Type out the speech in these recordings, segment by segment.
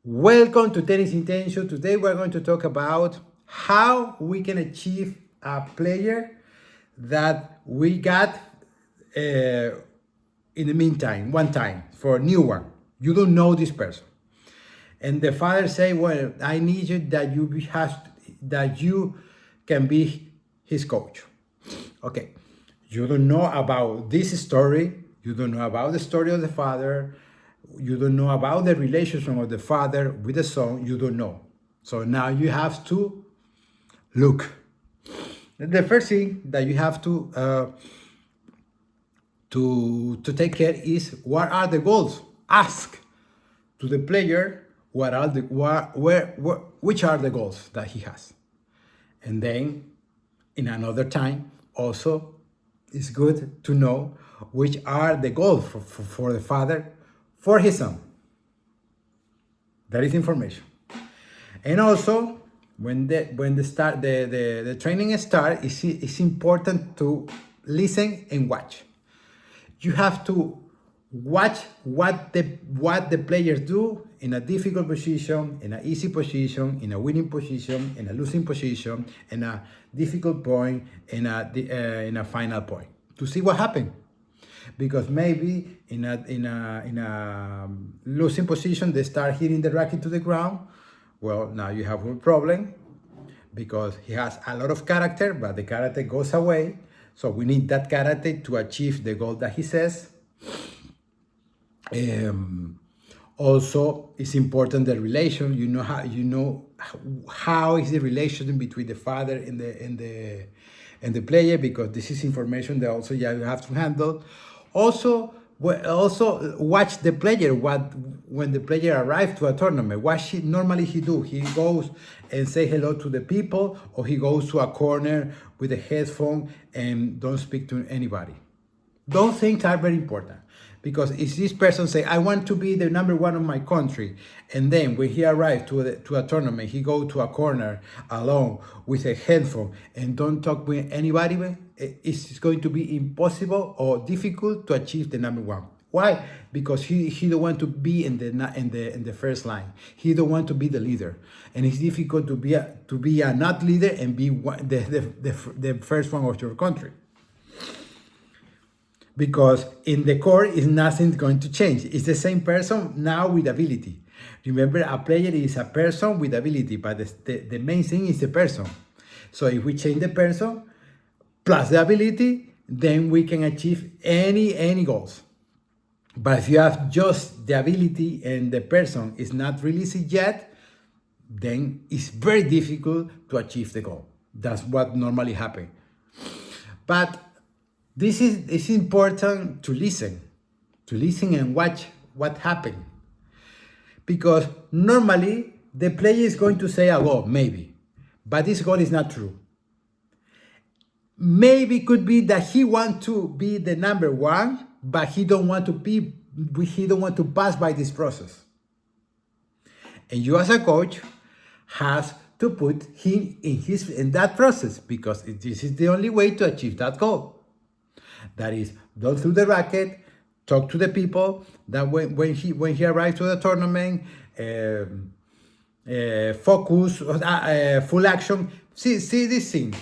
Welcome to Tennis Intention. Today we're going to talk about how we can achieve a player that we got in the meantime, one time, for a new one. You don't know this person. And the father say, well, I need you that you can be his coach. Okay, you don't know about this story. You don't know about the story of the father. You don't know about the relationship of the father with the son. You don't know. So now you have to look. The first thing that you have to take care is what are the goals. Ask to the player what are the which are the goals that he has, and then in another time also it's good to know which are the goals for the father for his son. That is information. And also when the training start, it's important to listen and watch. You have to watch what the players do in a difficult position, in an easy position, in a winning position, in a losing position, in a difficult point, in a final point, to see what happened. Because maybe in a losing position they start hitting the racket to the ground. Well, now you have a problem because he has a lot of character, but the character goes away. So we need that character to achieve the goal that he says. Also, it's important the relation. How is the relation between the father and the player, because this is information that also you have to handle. Also watch the player. When the player arrives to a tournament, what normally he do? He goes and say hello to the people, or he goes to a corner with a headphone and don't speak to anybody. Those things are very important, because if this person say, I want to be the number one of my country, and then when he arrives to a tournament, he go to a corner alone with a headphone and don't talk with anybody, it's going to be impossible or difficult to achieve the number one. Why? Because he don't want to be in the first line. He don't want to be the leader, and it's difficult to be a not leader and be the first one of your country. Because in the core is nothing going to change. It's the same person now with ability. Remember, a player is a person with ability, but the main thing is the person. So if we change the person plus the ability, then we can achieve any goals. But if you have just the ability and the person is not released yet, then it's very difficult to achieve the goal. That's what normally happens. But it's important to listen and watch what happened. Because normally the player is going to say a goal, maybe, but this goal is not true. Maybe could be that he wants to be the number one, but he don't want to pass by this process. And you as a coach has to put him in that process, because this is the only way to achieve that goal. That is, don't throw the racket, talk to the people, that when he arrives to the tournament, focus, full action. See this thing.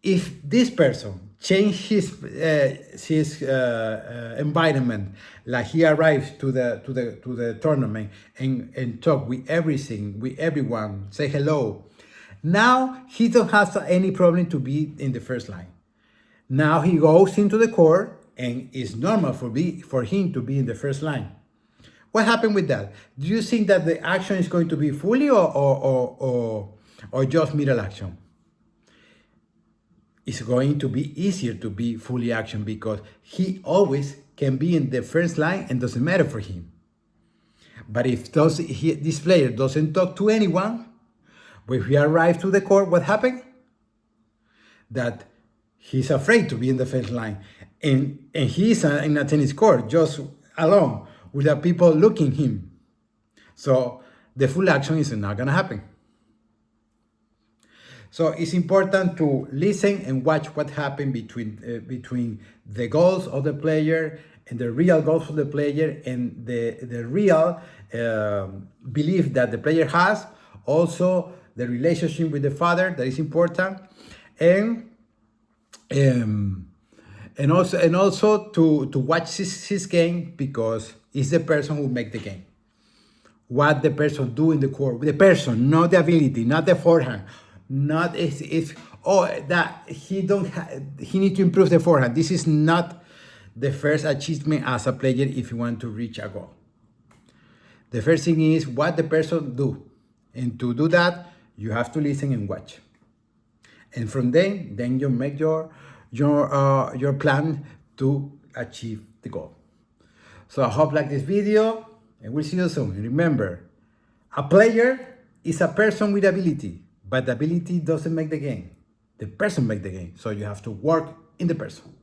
If this person change his environment, like he arrives to the tournament and talk with everyone, say hello. Now he don't have any problem to be in the first line. Now he goes into the court, and it's normal for him to be in the first line. What happened with that? Do you think that the action is going to be fully or just middle action? It's going to be easier to be fully action, because he always can be in the first line and doesn't matter for him. But if this player doesn't talk to anyone, when he arrives to the court, what happened? That he's afraid to be in the first line, and he's in a tennis court just alone without people looking him. So the full action is not gonna happen. So it's important to listen and watch what happened between the goals of the player and the real goals of the player, and the real belief that the player has. Also, the relationship with the father, that is important, and um, also to watch his game, because it's the person who make the game. What the person do in the court, the person, not the ability, not the forehand, not if oh that he don't he need to improve the forehand. This is not the first achievement as a player if you want to reach a goal. The first thing is what the person do, and to do that you have to listen and watch, and from then you make your plan to achieve the goal. So I hope like this video, and we'll see you soon. And remember, a player is a person with ability, but the ability doesn't make the game. The person makes the game. So you have to work in the person.